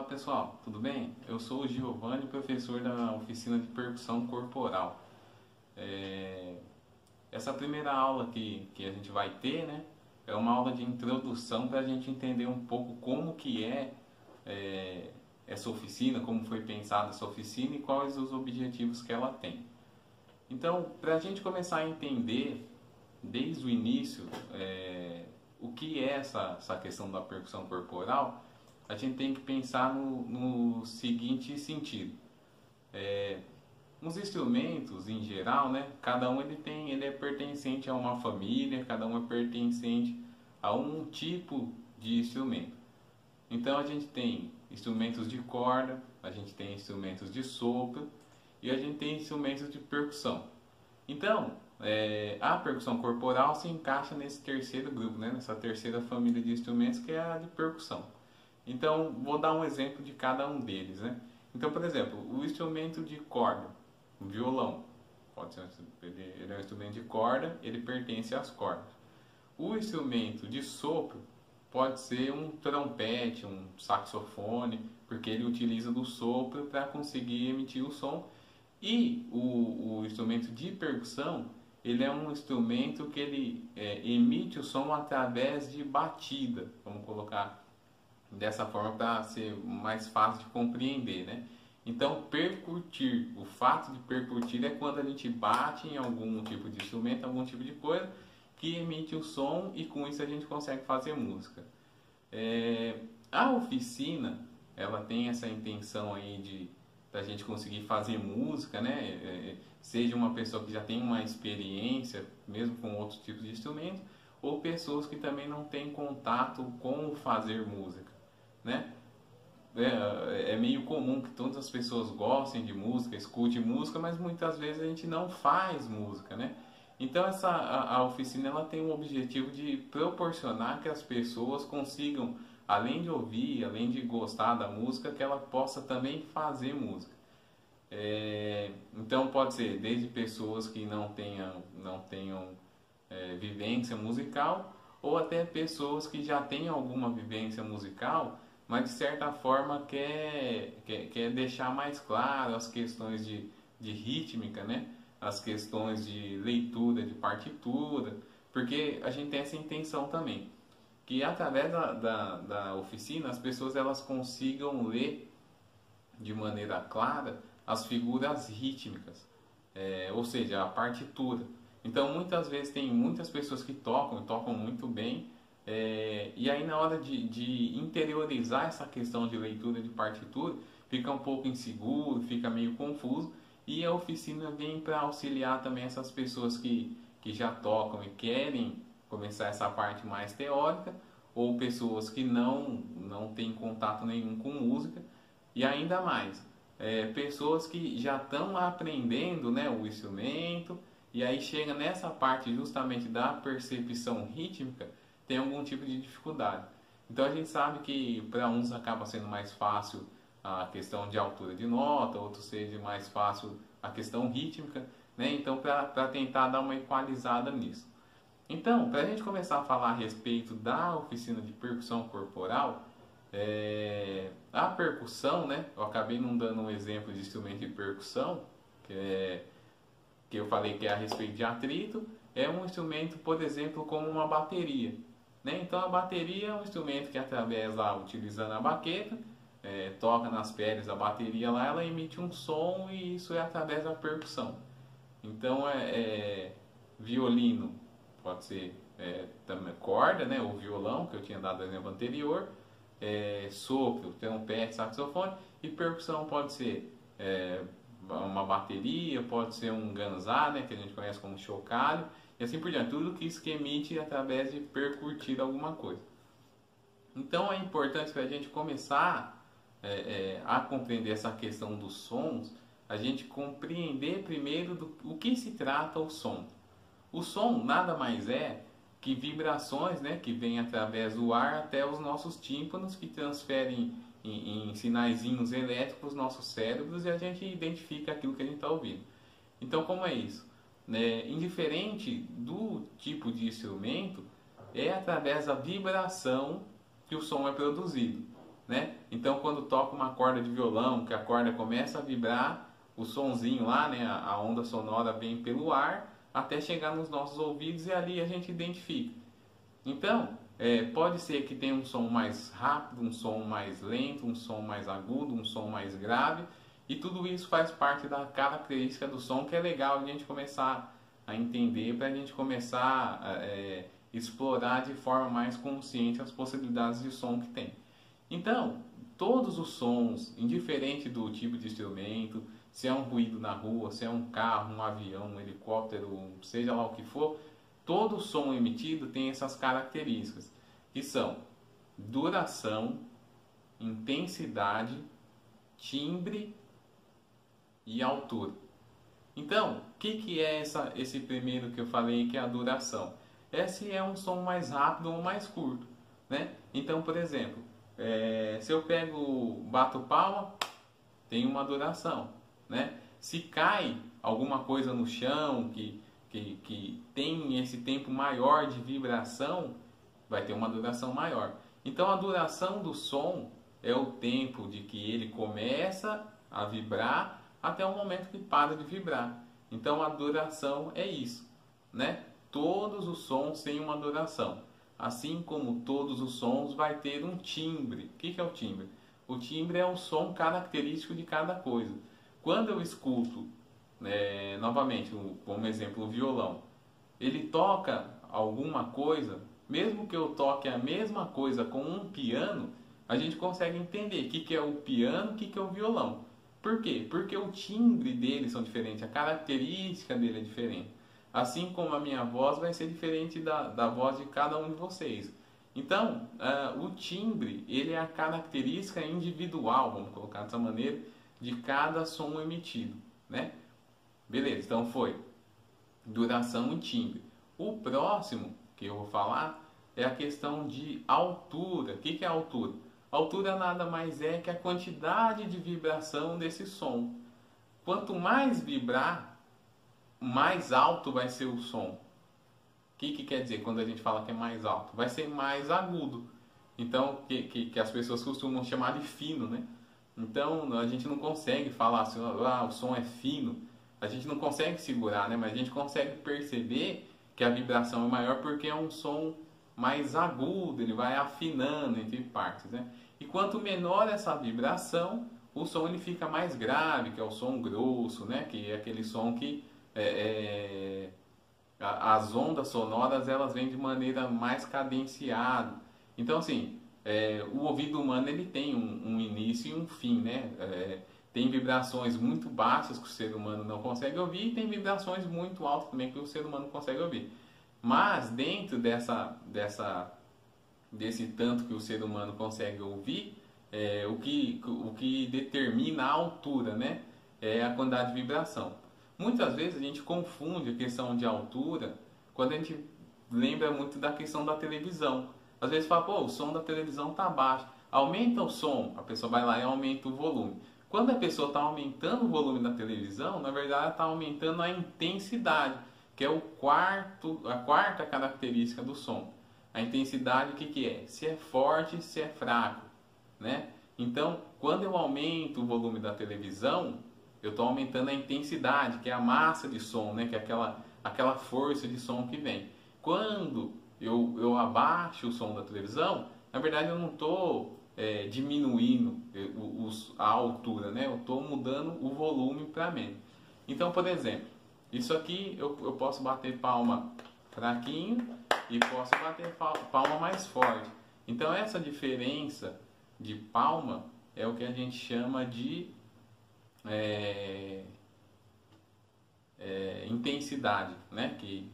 Fala pessoal, tudo bem? Eu sou o Giovanni, professor da oficina de percussão corporal. É, Essa primeira aula que a gente vai ter, né, é uma aula de introdução para a gente entender um pouco como que é, essa oficina, como foi pensada essa oficina e quais os objetivos que ela tem. Então, para a gente começar a entender desde o início o que é essa questão da percussão corporal, a gente tem que pensar no seguinte sentido. Os instrumentos, em geral, né, cada um ele é pertencente a uma família, cada um é pertencente a um tipo de instrumento. Então a gente tem instrumentos de corda, a gente tem instrumentos de sopro e a gente tem instrumentos de percussão. Então, a percussão corporal se encaixa nesse terceiro grupo, né? Nessa terceira família de instrumentos que é a de percussão. Então, vou dar um exemplo de cada um deles, né? Então, por exemplo, o instrumento de corda, o violão, pode ser, ele é um instrumento de corda, ele pertence às cordas. O instrumento de sopro pode ser um trompete, um saxofone, porque ele utiliza do sopro para conseguir emitir o som. E o instrumento de percussão, ele é um instrumento que ele emite o som através de batida, vamos colocar dessa forma para ser mais fácil de compreender, né? Então, percutir, o fato de percutir é quando a gente bate em algum tipo de instrumento, algum tipo de coisa que emite o som e com isso a gente consegue fazer música. A oficina, ela tem essa intenção aí de a gente conseguir fazer música, né? Seja uma pessoa que já tem uma experiência, mesmo com outros tipos de instrumentos, ou pessoas que também não têm contato com o fazer música, né? É meio comum que todas as pessoas gostem de música, escutem música, mas muitas vezes a gente não faz música, né? Então a oficina ela tem o objetivo de proporcionar que as pessoas consigam, além de ouvir, além de gostar da música, que ela possa também fazer música. Então pode ser desde pessoas que não tenham vivência musical, ou até pessoas que já têm alguma vivência musical, mas de certa forma quer deixar mais claro as questões de rítmica, né? As questões de leitura de partitura, porque a gente tem essa intenção também, que através da oficina as pessoas elas consigam ler de maneira clara as figuras rítmicas, ou seja, a partitura. Então muitas vezes tem muitas pessoas que tocam muito bem, e aí na hora de interiorizar essa questão de leitura de partitura, fica um pouco inseguro, fica meio confuso, e a oficina vem para auxiliar também essas pessoas que já tocam e querem começar essa parte mais teórica, ou pessoas que não têm contato nenhum com música, e ainda mais, pessoas que já estão aprendendo, né, o instrumento, e aí chega nessa parte justamente da percepção rítmica, tem algum tipo de dificuldade. Então a gente sabe que para uns acaba sendo mais fácil a questão de altura de nota, outros seja mais fácil a questão rítmica, né? Então para tentar dar uma equalizada nisso. Então, para a gente começar a falar a respeito da oficina de percussão corporal, a percussão, né? Eu acabei não dando um exemplo de instrumento de percussão, que eu falei que é a respeito de atrito, é um instrumento, por exemplo, como uma bateria, né? Então a bateria é um instrumento que através lá, utilizando a baqueta, toca nas peles da bateria lá, ela emite um som e isso é através da percussão. Então violino pode ser também corda, né? O violão, que eu tinha dado no exemplo anterior, sopro, trompete, saxofone, e percussão pode ser uma bateria, pode ser um ganzá, né? Que a gente conhece como chocalho, e assim por diante, tudo que isso que emite através de percutir alguma coisa. Então é importante para a gente começar a compreender essa questão dos sons, a gente compreender primeiro o que se trata o som. O som nada mais é que vibrações, né, que vêm através do ar até os nossos tímpanos, que transferem em sinaizinhos elétricos nos nossos cérebros e a gente identifica aquilo que a gente está ouvindo. Então como é isso? Indiferente do tipo de instrumento, é através da vibração que o som é produzido. né? Então quando toca uma corda de violão, que a corda começa a vibrar, o sonzinho lá, né, a onda sonora vem pelo ar até chegar nos nossos ouvidos e ali a gente identifica. Então, pode ser que tenha um som mais rápido, um som mais lento, um som mais agudo, um som mais grave, e tudo isso faz parte da característica do som, que é legal a gente começar a entender, para a gente começar a explorar de forma mais consciente as possibilidades de som que tem. Então, todos os sons, indiferente do tipo de instrumento, se é um ruído na rua, se é um carro, um avião, um helicóptero, seja lá o que for, todo som emitido tem essas características, que são duração, intensidade, timbre e altura. Então, o que é esse primeiro que eu falei, que é a duração? Se é um som mais rápido ou mais curto, né? Então, por exemplo, se eu bato palma, tem uma duração, né? Se cai alguma coisa no chão que tem esse tempo maior de vibração, vai ter uma duração maior. Então a duração do som é o tempo de que ele começa a vibrar até o momento que para de vibrar. Então a duração é isso, né? Todos os sons têm uma duração. Assim como todos os sons vai ter um timbre. O que é o timbre? O timbre é o som característico de cada coisa. Quando eu escuto, novamente, como exemplo, o violão, ele toca alguma coisa, mesmo que eu toque a mesma coisa com um piano, a gente consegue entender o que é o piano, o que é o violão. Por quê? Porque o timbre deles são diferentes, a característica dele é diferente. Assim como a minha voz vai ser diferente da voz de cada um de vocês. Então, o timbre, ele é a característica individual, vamos colocar dessa maneira, de cada som emitido, né? Beleza, então foi duração e timbre. O próximo que eu vou falar é a questão de altura. O que é altura? Altura nada mais é que a quantidade de vibração desse som. Quanto mais vibrar, mais alto vai ser o som. O que quer dizer quando a gente fala que é mais alto? Vai ser mais agudo. Então, que as pessoas costumam chamar de fino, né? Então, a gente não consegue falar assim, o som é fino. A gente não consegue segurar, né? Mas a gente consegue perceber que a vibração é maior porque é um som mais agudo, ele vai afinando entre partes, né? E quanto menor essa vibração, o som ele fica mais grave, que é o som grosso, né? Que é aquele som que as ondas sonoras elas vêm de maneira mais cadenciada. Então, assim, o ouvido humano ele tem um início e um fim, né? Tem vibrações muito baixas que o ser humano não consegue ouvir e tem vibrações muito altas também que o ser humano consegue ouvir. Mas dentro desse tanto que o ser humano consegue ouvir, o que determina a altura, né? É a quantidade de vibração. Muitas vezes a gente confunde a questão de altura quando a gente lembra muito da questão da televisão. Às vezes fala, pô, o som da televisão está baixo. Aumenta o som, a pessoa vai lá e aumenta o volume. Quando a pessoa está aumentando o volume da televisão, na verdade ela está aumentando a intensidade, que é a quarta característica do som. A intensidade, o que é? Se é forte, se é fraco, né? Então, quando eu aumento o volume da televisão, eu estou aumentando a intensidade, que é a massa de som, né? Que é aquela força de som que vem. Quando eu abaixo o som da televisão, na verdade eu não estou diminuindo a altura, né? Eu estou mudando o volume para menos. Então, por exemplo, isso aqui eu posso bater palma fraquinho e posso bater palma mais forte. Então, essa diferença de palma é o que a gente chama de intensidade, né? Que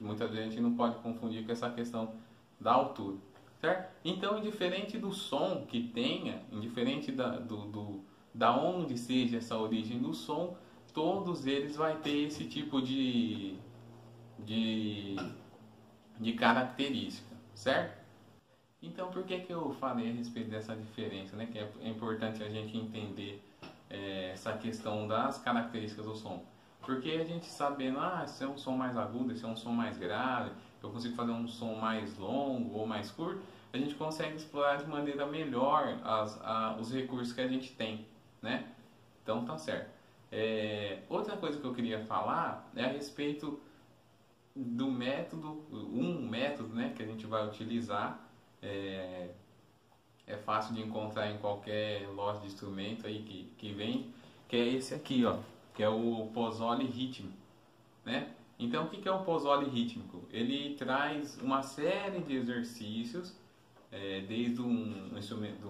muitas vezes a gente não pode confundir com essa questão da altura, certo? Então, indiferente do som que tenha, indiferente da onde seja essa origem do som, todos eles vai ter esse tipo de característica, certo? Então, por que eu falei a respeito dessa diferença, né? Que é importante a gente entender essa questão das características do som. Porque a gente sabendo, esse é um som mais agudo, esse é um som mais grave, eu consigo fazer um som mais longo ou mais curto, a gente consegue explorar de maneira melhor os recursos que a gente tem, né? Então tá certo. Outra coisa que eu queria falar é a respeito do método, um método, né, que a gente vai utilizar. É fácil de encontrar em qualquer loja de instrumento aí que vende, que é esse aqui, ó, que é o Pozzoli rítmico, né? Então, o que é o Pozzoli rítmico? Ele traz uma série de exercícios, desde um instrumento,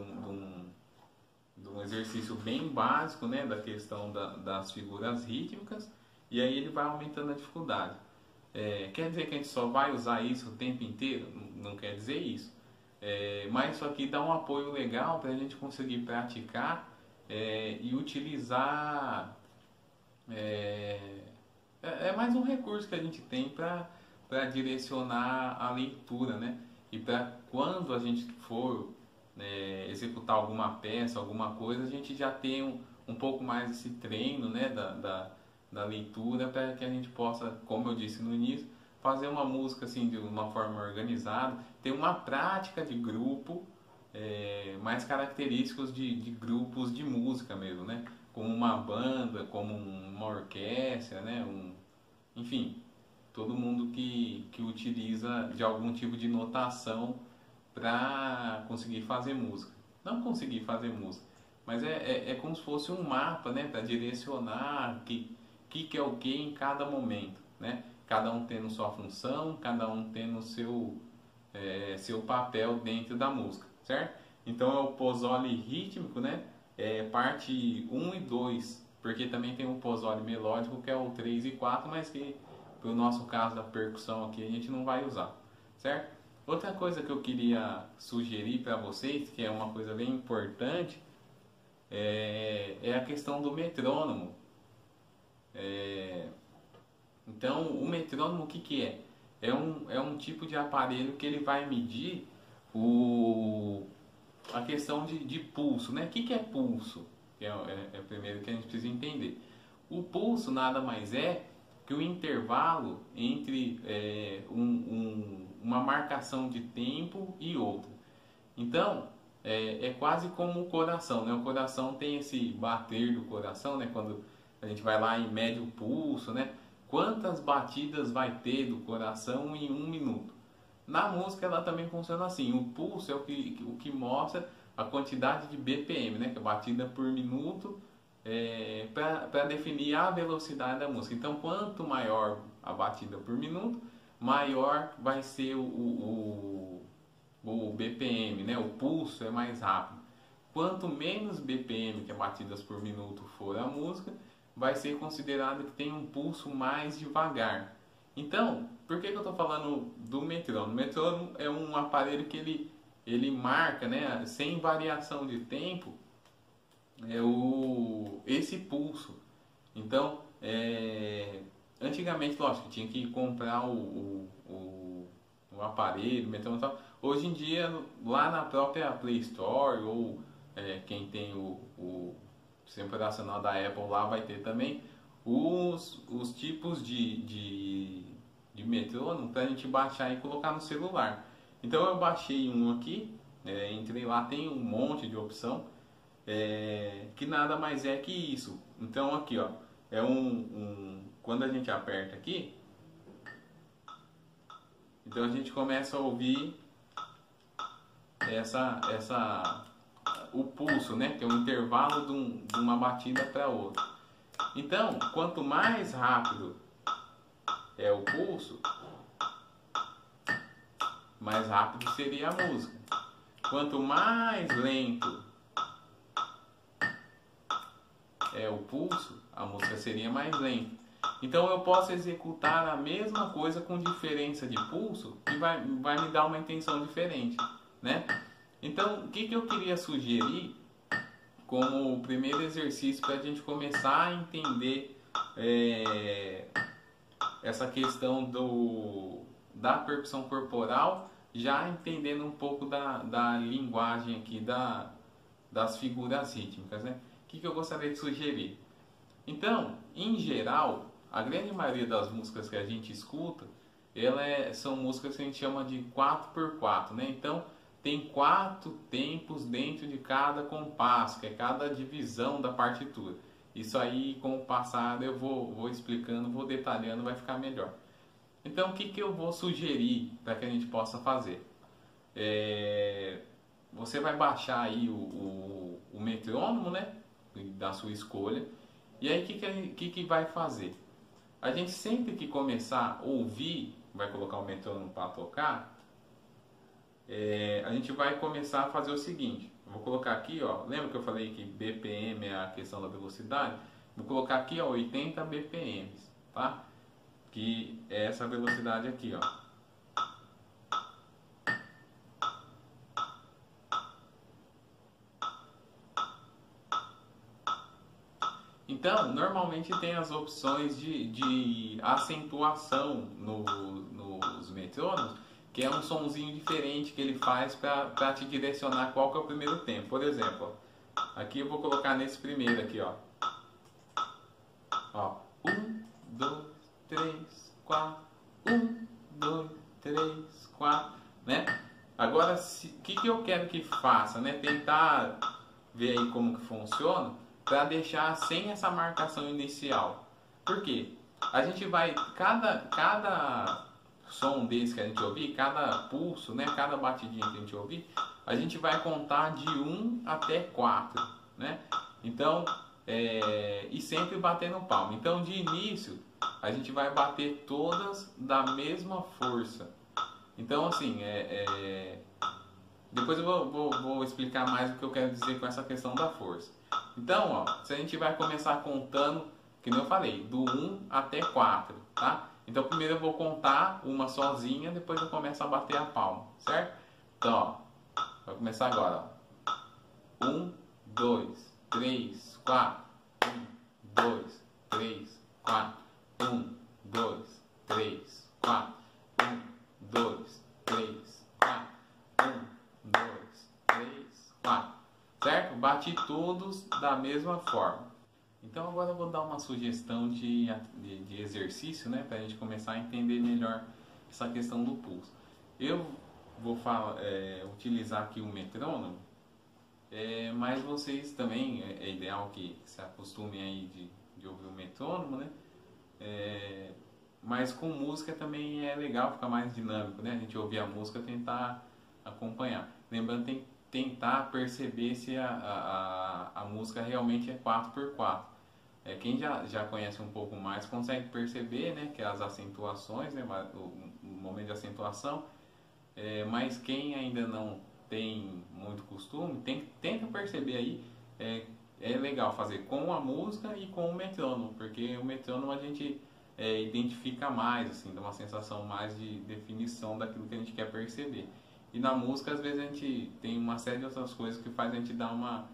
de um exercício bem básico, né, da questão das figuras rítmicas, e aí ele vai aumentando a dificuldade. Quer dizer que a gente só vai usar isso o tempo inteiro? Não quer dizer isso. Mas isso aqui dá um apoio legal para a gente conseguir praticar e utilizar. É mais um recurso que a gente tem para direcionar a leitura, né? E para quando a gente for executar alguma peça, alguma coisa, a gente já tem um pouco mais esse treino, né, da leitura, para que a gente possa, como eu disse no início, fazer uma música assim de uma forma organizada, ter uma prática de grupo, mais característicos de grupos de música mesmo, né? Como uma banda, como uma orquestra, né? Enfim, todo mundo que utiliza de algum tipo de notação para conseguir fazer música. Não conseguir fazer música, mas é como se fosse um mapa, né? Para direcionar que é o que em cada momento, né? Cada um tendo sua função, cada um tendo seu papel dentro da música, certo? Então é o Pozzoli rítmico, né? Parte 1 e 2, porque também tem o Pozzoli melódico, que é o 3 e 4, mas que para o nosso caso da percussão aqui a gente não vai usar, certo? Outra coisa que eu queria sugerir para vocês, que é uma coisa bem importante, é a questão do metrônomo. Então, o metrônomo, o que é? É um tipo de aparelho que ele vai medir a questão de pulso, né? O que é pulso? É o primeiro que a gente precisa entender. O pulso nada mais é que o intervalo entre uma marcação de tempo e outra. Então, é quase como o coração, né? O coração tem esse bater do coração, né? Quando a gente vai lá e mede o pulso, né? Quantas batidas vai ter do coração em 1 minuto? Na música ela também funciona assim. O pulso é o que mostra a quantidade de BPM, né? Que é batida por minuto, para definir a velocidade da música. Então, quanto maior a batida por minuto, maior vai ser o BPM, né? O pulso é mais rápido. Quanto menos BPM, que é batidas por minuto, for a música, vai ser considerado que tem um pulso mais devagar. Então, por que eu estou falando do metrônomo? O metrônomo é um aparelho que ele marca, né, sem variação de tempo, esse pulso. Então, antigamente, lógico, tinha que comprar o aparelho, o metrônomo e tal. Hoje em dia, lá na própria Play Store, ou quem tem o sistema operacional da Apple lá vai ter também os tipos de metrônomo para a gente baixar e colocar no celular. Então eu baixei um aqui, entrei lá, tem um monte de opção, que nada mais é que isso. Então aqui, ó, quando a gente aperta aqui, então a gente começa a ouvir o pulso, né? Que é um intervalo de uma batida para outra. Então, quanto mais rápido é o pulso, mais rápido seria a música. Quanto mais lento é o pulso, a música seria mais lenta. Então eu posso executar a mesma coisa com diferença de pulso e vai me dar uma intenção diferente, né? Então, o que eu queria sugerir como o primeiro exercício para a gente começar a entender essa questão da percussão corporal, já entendendo um pouco da linguagem aqui das figuras rítmicas, né? O que eu gostaria de sugerir? Então, em geral, a grande maioria das músicas que a gente escuta, são músicas que a gente chama de 4x4, né? Então, tem 4 tempos dentro de cada compasso, que é cada divisão da partitura. Isso aí, com o passado, eu vou explicando, vou detalhando, vai ficar melhor. Então, o que eu vou sugerir para que a gente possa fazer? Você vai baixar aí o metrônomo, né, da sua escolha. E aí, o que vai fazer? A gente sempre que começar a ouvir, vai colocar o metrônomo para tocar, a gente vai começar a fazer o seguinte. Eu vou colocar aqui, ó, lembra que eu falei que BPM é a questão da velocidade? Vou colocar aqui, ó, 80 BPM, tá? Que é essa velocidade aqui, ó. Então, normalmente tem as opções de acentuação nos metrônomos, que é um sonzinho diferente que ele faz para te direcionar qual que é o primeiro tempo. Por exemplo, ó, aqui eu vou colocar nesse primeiro aqui, ó. Ó, 1, 2, 3, 4, 1, 2, 3, 4, né? Agora, o que eu quero que faça, né? Tentar ver aí como que funciona, para deixar sem essa marcação inicial. Por quê? A gente vai, cada som desse que a gente ouvir, cada pulso, né, cada batidinha que a gente ouvir, a gente vai contar de 1 até 4, né? Então, e sempre batendo palma. Então, de início, a gente vai bater todas da mesma força. Então, assim, depois eu vou explicar mais o que eu quero dizer com essa questão da força. Então, ó, se a gente vai começar contando, que nem eu falei, do 1 até 4, tá? Então, primeiro eu vou contar uma sozinha, depois eu começo a bater a palma, certo? Então, ó, vai começar agora, ó. 1, 2, 3, 4. 1, 2, 3, 4. 1, 2, 3, 4. 1, 2, 3, 4. 1, 2, 3, 4. Certo? Bati todos da mesma forma. Então agora eu vou dar uma sugestão de exercício, né, para a gente começar a entender melhor essa questão do pulso. Eu vou utilizar aqui o metrônomo, mas vocês também, é ideal que se acostumem aí de ouvir o metrônomo, né? Mas com música também é legal, fica mais dinâmico, né? A gente ouvir a música, tentar acompanhar. Lembrando, tem que tentar perceber se a música realmente é 4x4. Quem já conhece um pouco mais consegue perceber, né, que as acentuações, né, o momento de acentuação, mas quem ainda não tem muito costume, tenta perceber aí. É legal fazer com a música e com o metrônomo, porque o metrônomo a gente identifica mais, assim, dá uma sensação mais de definição daquilo que a gente quer perceber. E na música, às vezes, a gente tem uma série de outras coisas que faz a gente dar uma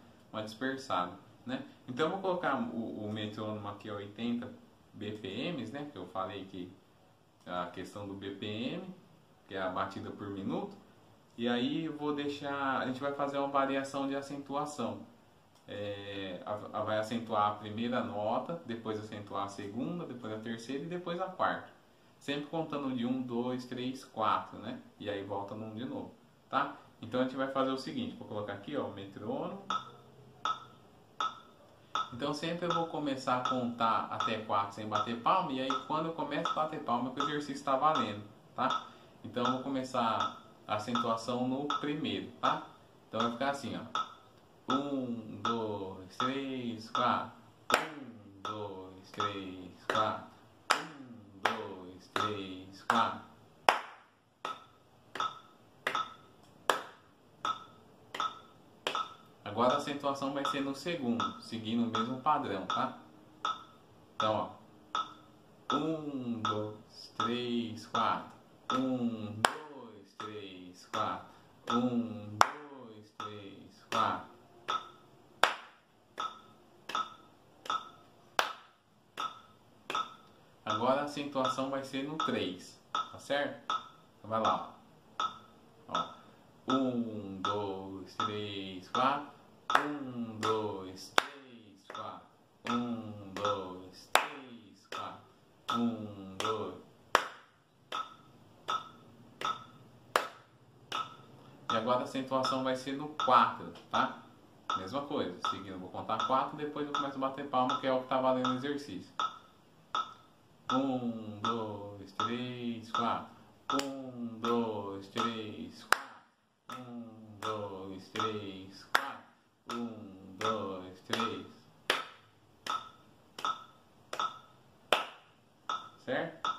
dispersada, né? Então, eu vou colocar o metrônomo aqui a 80 BPMs, né? Que eu falei que a questão do BPM, que é a batida por minuto. E aí, eu vou deixar... A gente vai fazer uma variação de acentuação. Vai acentuar a primeira nota, depois acentuar a segunda, depois a terceira e depois a quarta. Sempre contando de 1, 2, 3, 4, né? E aí volta no 1 de novo, tá? Então a gente vai fazer o seguinte, vou colocar aqui, ó, o metrônomo. Então sempre eu vou começar a contar até 4 sem bater palma, e aí quando eu começo a bater palma, que o exercício está valendo, tá? Então eu vou começar a acentuação no primeiro, tá? Então vai ficar assim, ó. 1, 2, 3, 4. 1, 2, 3, 4. 3, 4. Agora a acentuação vai ser no segundo, seguindo o mesmo padrão, tá? Então, ó. 1, 2, 3, 4. 1, 2, 3, 4. 1, 2, 3, 4. Agora a acentuação vai ser no 3, tá certo? Então vai lá, ó. 1, 2, 3, 4. 1, 2, 3, 4. 1, 2, 3, 4. 1, 2. E agora acentuação vai ser no 4, tá? Mesma coisa, seguindo, vou contar 4, depois eu começo a bater palma, que é o que tá valendo o exercício. 1, 2, 3, 4. 1, 2, 3, 4. 1, 2, 3, 4. 1, 2, 3. Certo?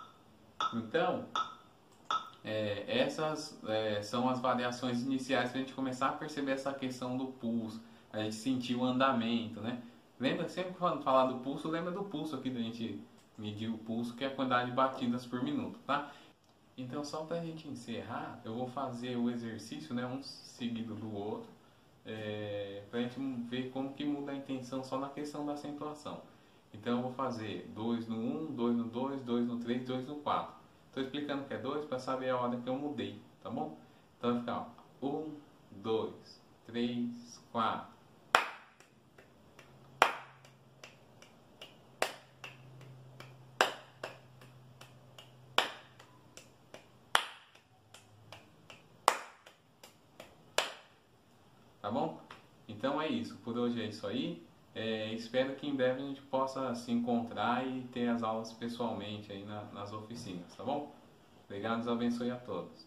Então, essas são as variações iniciais para a gente começar a perceber essa questão do pulso, a gente sentir o andamento, né? Lembra, sempre quando falar do pulso, lembra do pulso aqui da gente medir o pulso, que é a quantidade de batidas por minuto, tá? Então, só para a gente encerrar, eu vou fazer o exercício, né, um seguido do outro, para a gente ver como que muda a intenção só na questão da acentuação. Então, eu vou fazer 2 no 1, 2 no 2, 2 no 3, 2 no 4. Estou explicando que é 2 para saber a ordem que eu mudei, tá bom? Então, vai ficar 1, 2, 3, 4. Tá bom? Então é isso, por hoje é isso aí. Espero que em breve a gente possa se encontrar e ter as aulas pessoalmente aí nas oficinas, tá bom? Obrigado, Deus abençoe a todos.